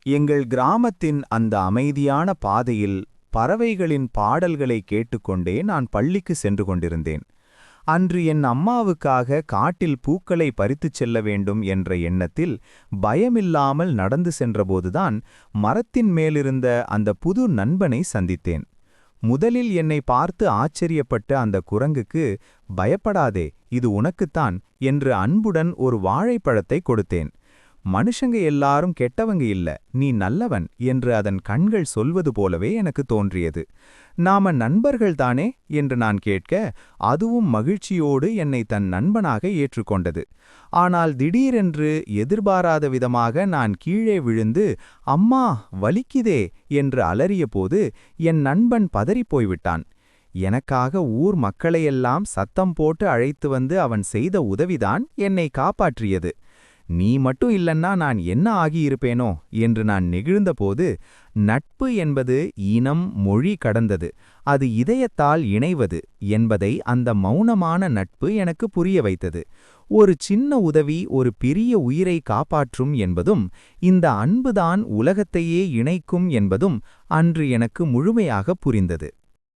எங்கள் கிராமத்தின் அந்த அமைதியான பாதையில் பறவைகளின் பாடல்களை கேட்டுக்கொண்டே நான் பள்ளிக்கு சென்று கொண்டிருந்தேன். அன்று என் அம்மாவுக்காக காட்டில் பூக்களை பறித்துச் செல்ல வேண்டும் என்ற எண்ணத்தில் பயமில்லாமல் நடந்து சென்றபோதுதான் மரத்தின் மேலிருந்த அந்த புது நண்பனை சந்தித்தேன். முதலில் என்னை பார்த்து ஆச்சரியப்பட்ட அந்த குரங்குக்கு, பயப்படாதே, இது உனக்குத்தான் என்று அன்புடன் ஒரு வாழைப்பழத்தை கொடுத்தேன். மனுஷங்க எல்லாரும் கெட்டவங்க இல்ல, நீ நல்லவன் என்று அதன் கண்கள் சொல்வது போலவே எனக்கு தோன்றியது. நாம நண்பர்கள்தானே என்று நான் கேட்க, அதுவும் மகிழ்ச்சியோடு என்னை தன் நண்பனாக ஏற்றுக்கொண்டது. ஆனால் திடீரென்று எதிர்பாராத விதமாக நான் கீழே விழுந்து, அம்மா வலிக்குதே என்று அலறியபோது என் நண்பன் பதறிப்போய்விட்டான். எனக்காக ஊர் மக்களையெல்லாம் சத்தம் போட்டு அழைத்து வந்து அவன் செய்த உதவிதான் என்னை காப்பாற்றியது. நீ மட்டும் இல்லன்னா நான் என்ன ஆகியிருப்பேனோ என்று நான் நெகிழ்ந்தபோது, நட்பு என்பது இனம் மொழி கடந்தது, அது இதயத்தால் இணைவது என்பதை அந்த மௌனமான நட்பு எனக்கு புரிய வைத்தது. ஒரு சின்ன உதவி ஒரு பெரிய உயிரை காப்பாற்றும் என்பதும், இந்த அன்புதான் உலகத்தையே இணைக்கும் என்பதும் அன்று எனக்கு முழுமையாக புரிந்தது.